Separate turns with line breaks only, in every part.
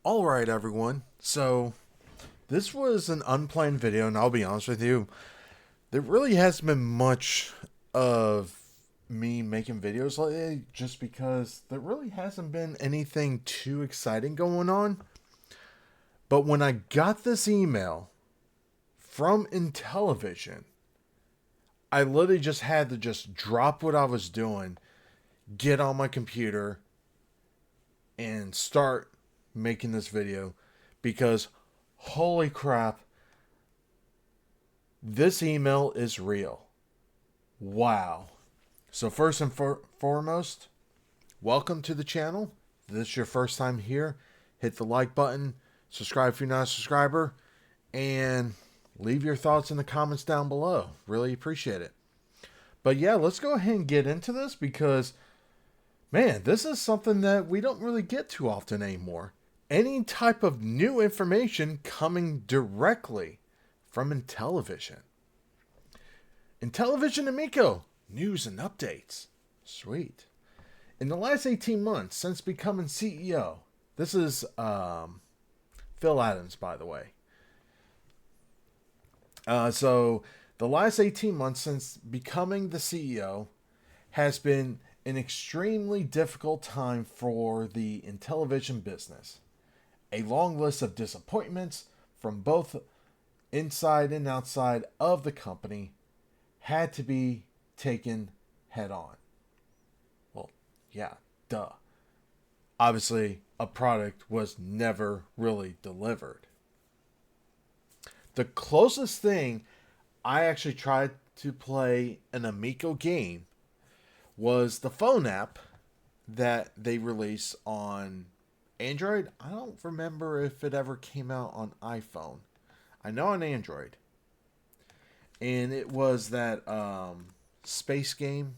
Alright everyone, so this was an unplanned video and I'll be honest with you, there really hasn't been much of me making videos lately just because there really hasn't been anything too exciting going on. But when I got this email from Intellivision, I literally just had to just drop what I was doing, get on my computer, and start making this video because holy crap, this email is real. Wow. So first and foremost, welcome to the channel. If this is your first time here, hit the like button, subscribe if you're not a subscriber, and leave your thoughts in the comments down below. Really appreciate it. But yeah, let's go ahead and get into this because, man, this is something that we don't really get too often anymore. Any type of new information coming directly from Intellivision. Intellivision Amico, news and updates. Sweet. In the last 18 months since becoming CEO, this is Phil Adams, by the way. So the last 18 months since becoming the CEO has been an extremely difficult time for the Intellivision business. A long list of disappointments from both inside and outside of the company had to be taken head on. Well, yeah, duh. Obviously, a product was never really delivered. The closest thing I actually tried to play an Amico game was the phone app that they released on Android. I don't remember if it ever came out on iPhone. I know on Android. And it was that space game.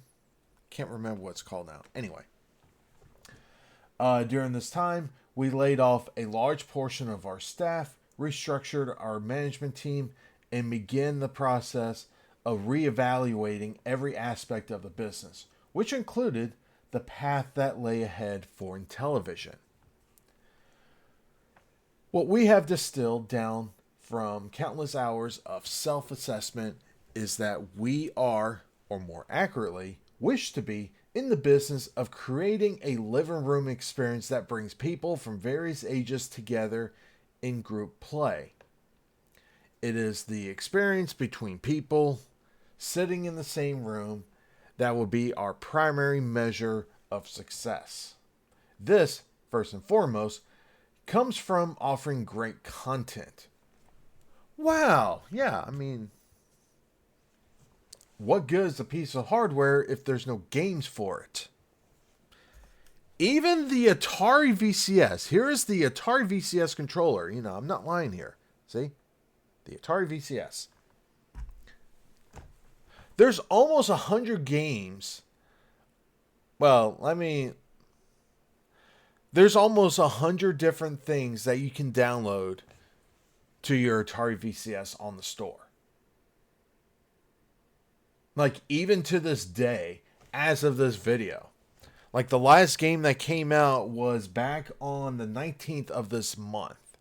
Can't remember what it's called now. Anyway. During this time, we laid off a large portion of our staff, restructured our management team, and began the process of reevaluating every aspect of the business, which included the path that lay ahead for Intellivision. What we have distilled down from countless hours of self-assessment is that we are, or more accurately, wish to be, in the business of creating a living room experience that brings people from various ages together in group play. It is the experience between people sitting in the same room that will be our primary measure of success. This, first and foremost, comes from offering great content. Wow, yeah, I mean, what good is a piece of hardware if there's no games for it? Even the Atari VCS, here is the Atari VCS controller. You know, I'm not lying here. See? The Atari VCS. There's almost 100 games. Well, there's almost 100 different things that you can download to your Atari VCS on the store. Like, even to this day, as of this video. Like, the last game that came out was back on the 19th of this month.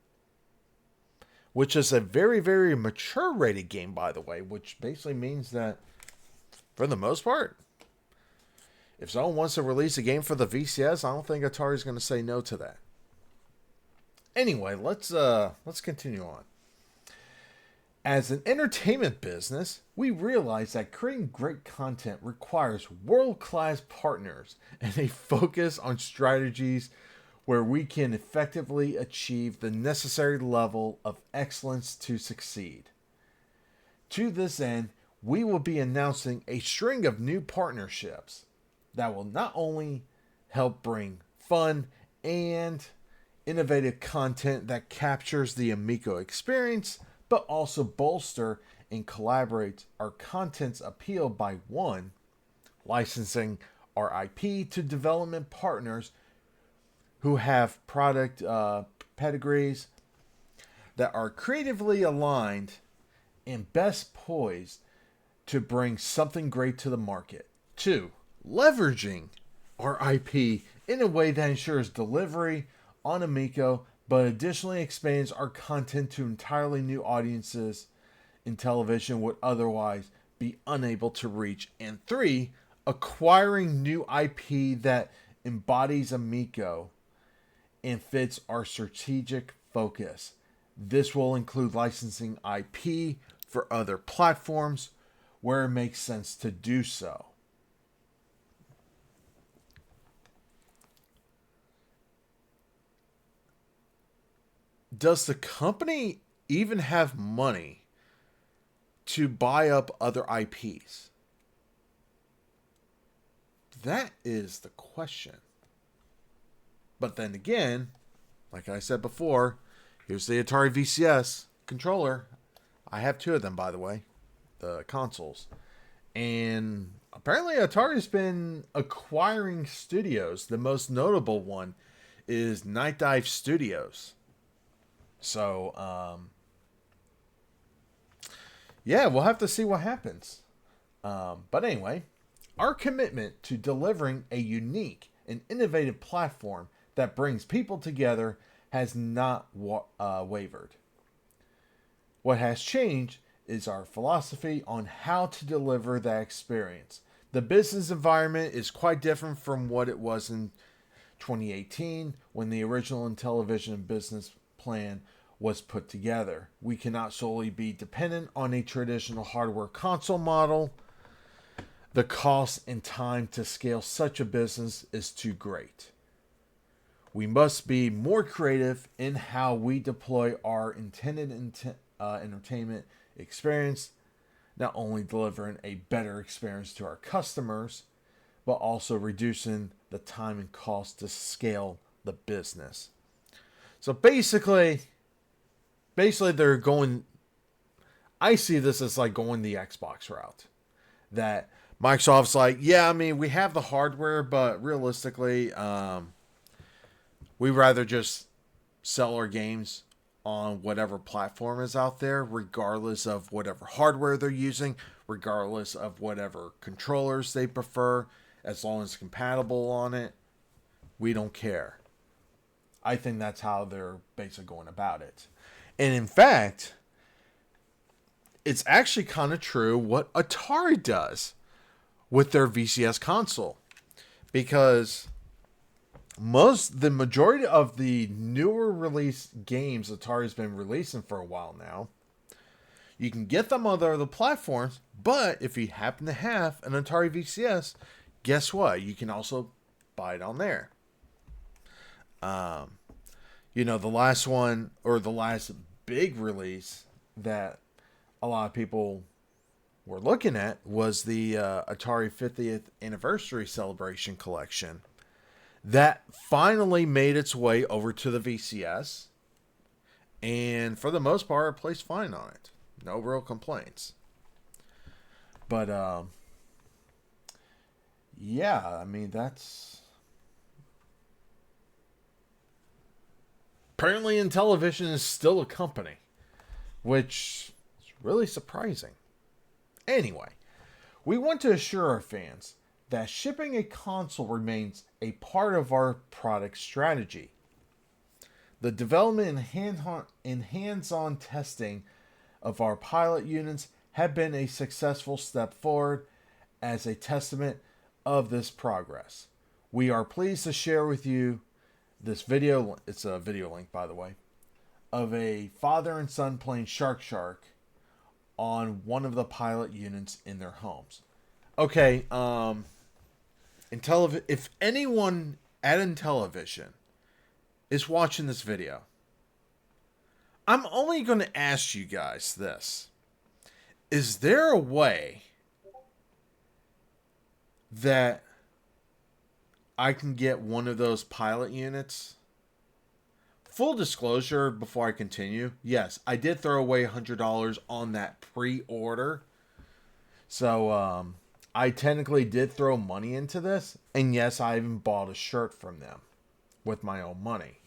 Which is a very, very mature rated game, by the way. Which basically means that, for the most part, if someone wants to release a game for the VCS, I don't think Atari's going to say no to that. Anyway, let's continue on. As an entertainment business, we realize that creating great content requires world-class partners and a focus on strategies where we can effectively achieve the necessary level of excellence to succeed. To this end, we will be announcing a string of new partnerships that will not only help bring fun and innovative content that captures the Amico experience, but also bolster and collaborate our content's appeal by one, licensing our IP to development partners who have product pedigrees that are creatively aligned and best poised to bring something great to the market. Two, leveraging our IP in a way that ensures delivery on Amico but additionally expands our content to entirely new audiences Intellivision would otherwise be unable to reach. And 3, acquiring new IP that embodies Amico and fits our strategic focus. This will include licensing IP for other platforms where it makes sense to do so. Does the company even have money to buy up other IPs? That is the question. But then again, like I said before, here's the Atari VCS controller. I have 2 of them, by the way, the consoles. And apparently Atari's been acquiring studios. The most notable one is Night Dive Studios. So, yeah, we'll have to see what happens. But anyway, our commitment to delivering a unique and innovative platform that brings people together has not wavered. What has changed is our philosophy on how to deliver that experience. The business environment is quite different from what it was in 2018 when the original Intellivision business plan was put together. We cannot solely be dependent on a traditional hardware console model. The cost and time to scale such a business is too great. We must be more creative in how we deploy our intended entertainment experience, not only delivering a better experience to our customers, but also reducing the time and cost to scale the business. So basically they're going, I see this as like going the Xbox route. That Microsoft's like, yeah, I mean, we have the hardware, but realistically, we'd rather just sell our games on whatever platform is out there, regardless of whatever hardware they're using, regardless of whatever controllers they prefer, as long as it's compatible on it. We don't care. I think that's how they're basically going about it. And in fact, it's actually kind of true what Atari does with their VCS console. Because the majority of the newer release games Atari's been releasing for a while now, you can get them on other platforms, but if you happen to have an Atari VCS, guess what? You can also buy it on there. The last one, or the last big release that a lot of people were looking at was the Atari 50th Anniversary Celebration Collection. That finally made its way over to the VCS. And for the most part, it plays fine on it. No real complaints. But, yeah, I mean, that's... Apparently Intellivision is still a company, which is really surprising. Anyway, we want to assure our fans that shipping a console remains a part of our product strategy. The development and hands-on testing of our pilot units have been a successful step forward as a testament of this progress. We are pleased to share with you this video, it's a video link by the way, of a father and son playing Shark on one of the pilot units in their homes. Okay, if anyone at Intellivision is watching this video, I'm only going to ask you guys this. Is there a way that I can get one of those pilot units? Full disclosure before I continue, yes, I did throw away $100 on that pre-order. So, I technically did throw money into this. And yes, I even bought a shirt from them with my own money.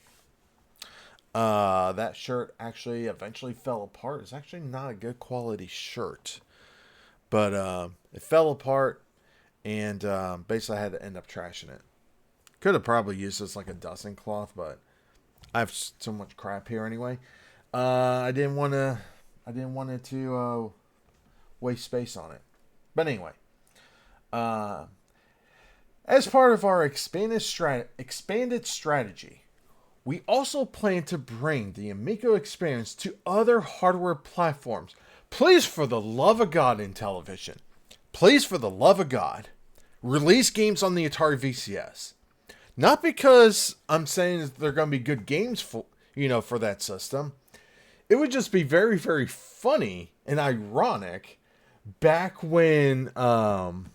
That shirt actually eventually fell apart. It's actually not a good quality shirt. But it fell apart. And basically I had to end up trashing it. Could have probably used this like a dusting cloth, but I have so much crap here anyway. I didn't want it to waste space on it. But anyway, as part of our expanded strategy, we also plan to bring the Amico experience to other hardware platforms. Please, for the love of God, Intellivision, please, for the love of God, release games on the Atari VCS. Not because I'm saying that they're going to be good games for that system. It would just be very, very funny and ironic back when Tommy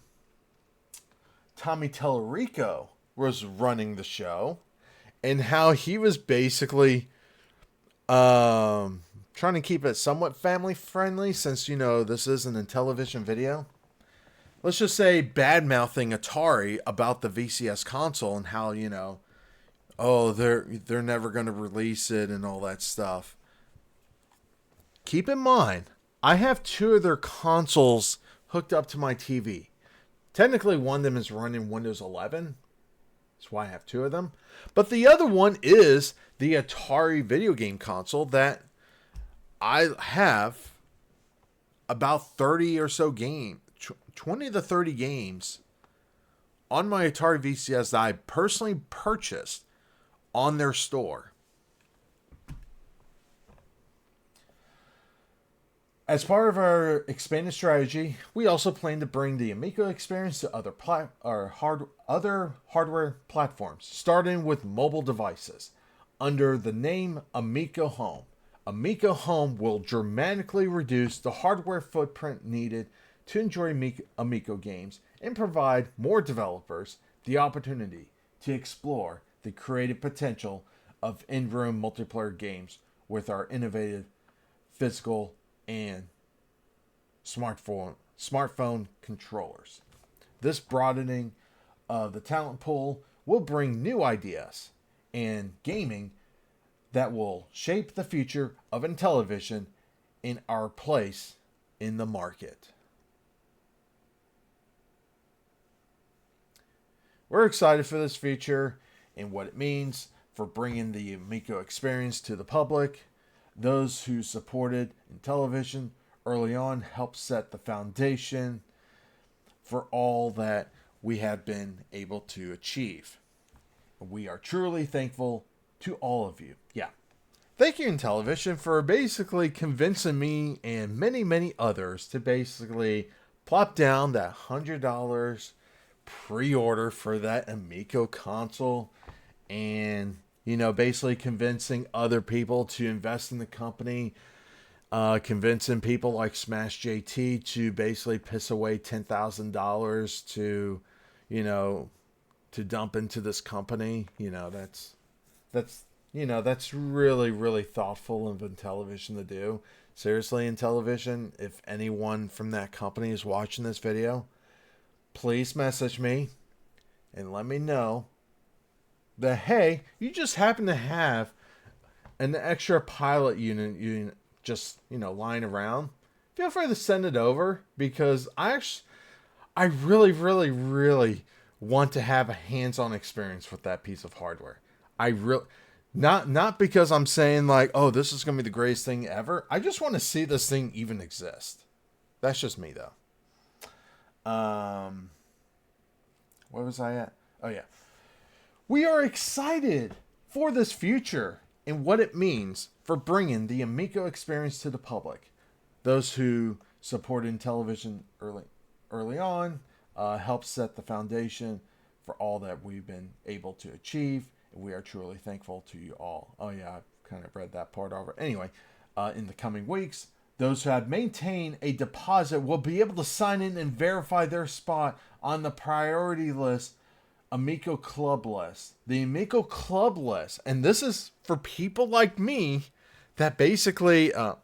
Tellerico was running the show, and how he was basically trying to keep it somewhat family friendly, since this is an Intellivision video. Let's just say bad-mouthing Atari about the VCS console and how, oh, they're never going to release it and all that stuff. Keep in mind, I have 2 of their consoles hooked up to my TV. Technically, one of them is running Windows 11. That's why I have 2 of them. But the other one is the Atari video game console that I have about 30 or so games, 20 to 30 games on my Atari VCS that I personally purchased on their store. As part of our expanded strategy, we also plan to bring the Amico experience to other hardware platforms, starting with mobile devices. Under the name Amico Home, Amico Home will dramatically reduce the hardware footprint needed to enjoy Amico games and provide more developers the opportunity to explore the creative potential of in-room multiplayer games with our innovative physical and smartphone controllers. This broadening of the talent pool will bring new ideas and gaming that will shape the future of Intellivision and our place in the market. We're excited for this feature and what it means for bringing the Amico experience to the public. Those who supported Intellivision early on helped set the foundation for all that we have been able to achieve. We are truly thankful to all of you. Yeah. Thank you, Intellivision, for basically convincing me and many, many others to basically plop down that $100 pre-order for that Amico console, and basically convincing other people to invest in the company, convincing people like Smash JT to basically piss away $10,000 to dump into this company. That's really, really thoughtful of Intellivision to do. Seriously, Intellivision, if anyone from that company is watching this video, please message me and let me know that, hey, you just happen to have an extra pilot unit just, lying around. Feel free to send it over, because I really, really, really want to have a hands-on experience with that piece of hardware. Not because I'm saying like, oh, this is going to be the greatest thing ever. I just want to see this thing even exist. That's just me, though. Where was I at? Oh, yeah. We are excited for this future and what it means for bringing the Amico experience to the public. Those who supported Intellivision early on helped set the foundation for all that we've been able to achieve. And we are truly thankful to you all. Oh, yeah, I kind of read that part over. Anyway, in the coming weeks, those who have maintained a deposit will be able to sign in and verify their spot on the priority list Amico Club list. The Amico Club list. And this is for people like me that basically, I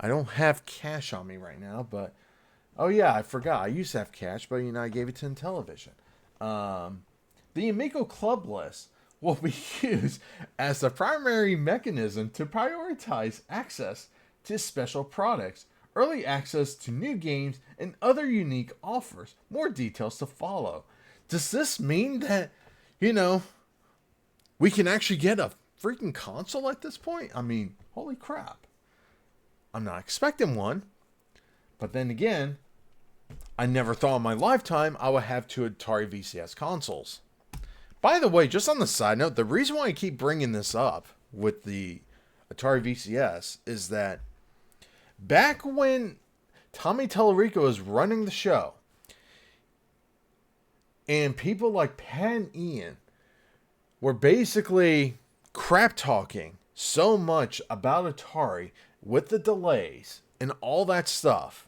don't have cash on me right now, but, oh yeah, I forgot. I used to have cash, but I gave it to Intellivision. The Amico Club list will be used as the primary mechanism to prioritize access to special products, early access to new games, and other unique offers. More details to follow. Does this mean that, we can actually get a freaking console at this point? I mean, holy crap. I'm not expecting one. But then again, I never thought in my lifetime I would have two Atari VCS consoles. By the way, just on the side note, the reason why I keep bringing this up with the Atari VCS is that back when Tommy Tallarico was running the show, and people like Pat and Ian were basically crap talking so much about Atari with the delays and all that stuff.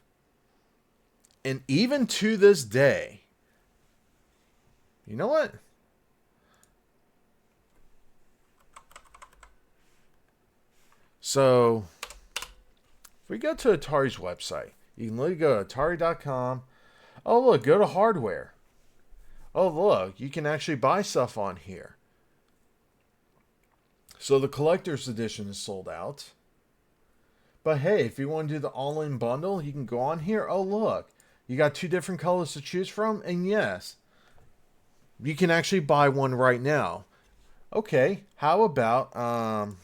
And even to this day, you know what? So, if we go to Atari's website, you can literally go to Atari.com. Oh, look, go to hardware. Oh, look, you can actually buy stuff on here. So, the collector's edition is sold out. But hey, if you want to do the all-in bundle, you can go on here. Oh, look, you got two different colors to choose from. And yes, you can actually buy one right now. Okay, how about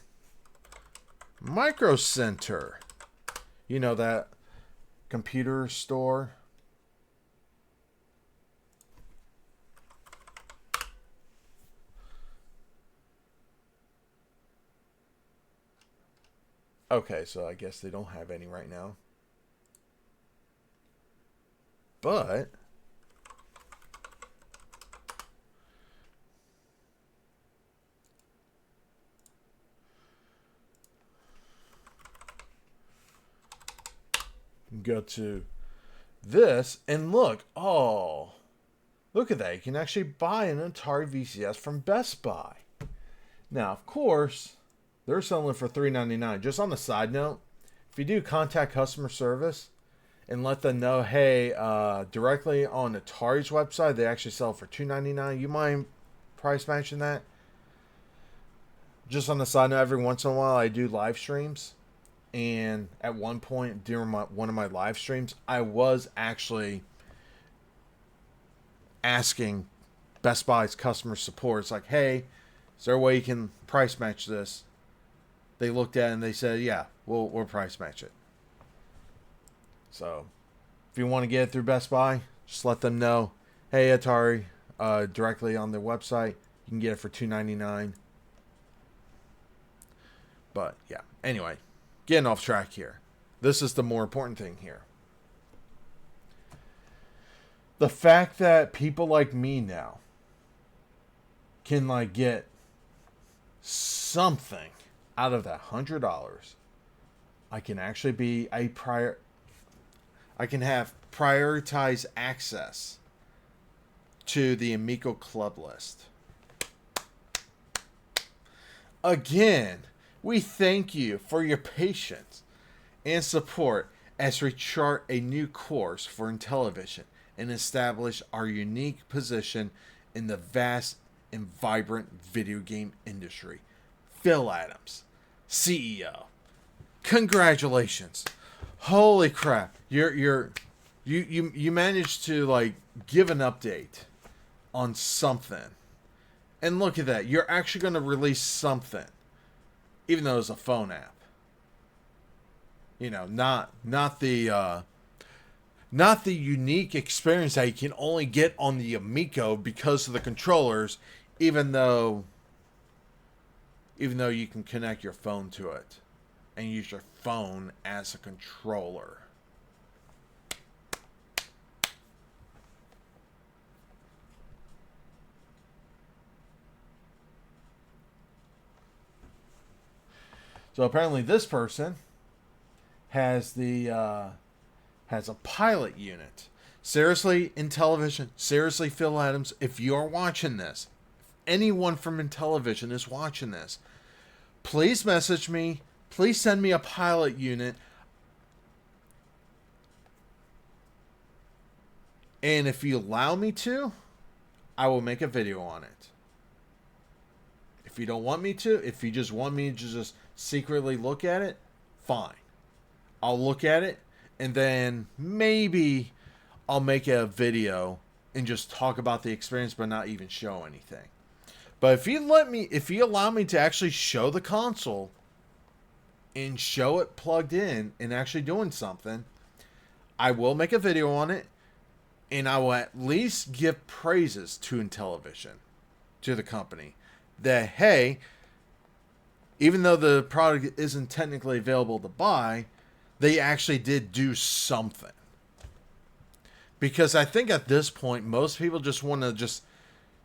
Micro Center? You know, that computer store. Okay, so I guess they don't have any right now. But go to this and look. Oh, look at that. You can actually buy an Atari VCS from Best Buy. Now, of course, they're selling it for $3.99. Just on the side note, if you do contact customer service and let them know, hey, directly on Atari's website, they actually sell it for $2.99. You mind price matching that? Just on the side note, every once in a while I do live streams. And at one point during one of my live streams, I was actually asking Best Buy's customer support. It's like, hey, is there a way you can price match this? They looked at it and they said, yeah, we'll price match it. So, if you want to get it through Best Buy, just let them know, hey, Atari, directly on their website, you can get it for $2.99. But, yeah, anyway, getting off track here. This is the more important thing here. The fact that people like me now can, like, get something out of that $100, I can actually be I can have prioritized access to the Amico Club list. Again, we thank you for your patience and support as we chart a new course for Intellivision and establish our unique position in the vast and vibrant video game industry. Phil Adams, CEO. Congratulations. Holy crap. You managed to, like, give an update on something. And look at that. You're actually going to release something, even though it's a phone app. You know, not the unique experience that you can only get on the Amico because of the controllers, even though you can connect your phone to it and use your phone as a controller. So apparently this person has a pilot unit. Seriously, Intellivision, seriously, Phil Adams, if you're watching this, if anyone from Intellivision is watching this, please message me. Please send me a pilot unit. And if you allow me to, I will make a video on it. If you don't want me to, if you just want me to just secretly look at it, fine. I'll look at it, and then maybe I'll make a video and just talk about the experience but not even show anything. But if you allow me to actually show the console and show it plugged in and actually doing something, I will make a video on it, and I will at least give praises to Intellivision, to the company, that, hey, even though the product isn't technically available to buy, they actually did do something. Because I think at this point, most people just want to just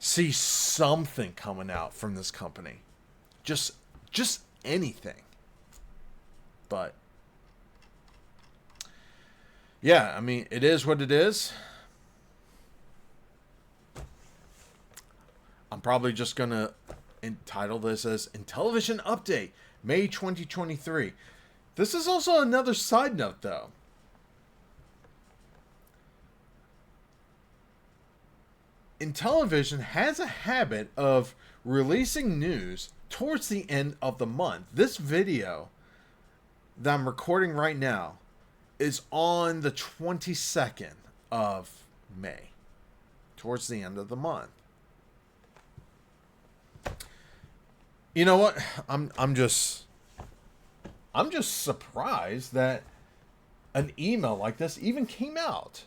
see something coming out from this company. Just anything. But yeah, I mean, it is what it is. I'm probably just going to entitle this as Intellivision Update May 2023. This is also another side note, though. Intellivision has a habit of releasing news towards the end of the month. This video that I'm recording right now is on the 22nd of May, towards the end of the month. You know what? I'm just surprised that an email like this even came out.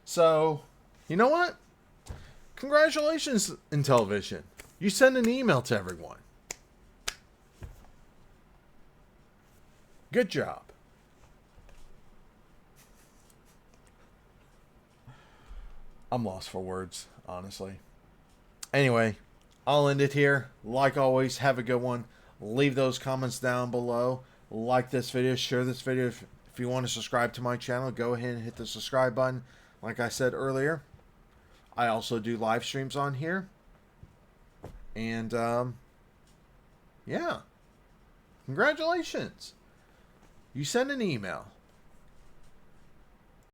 So, you know what? Congratulations, Intellivision. You send an email to everyone. Good job. I'm lost for words, honestly. Anyway, I'll end it here. Like always, have a good one. Leave those comments down below. Like this video, share this video. If you want to subscribe to my channel, go ahead and hit the subscribe button. Like I said earlier, I also do live streams on here. And, yeah. Congratulations. You sent an email.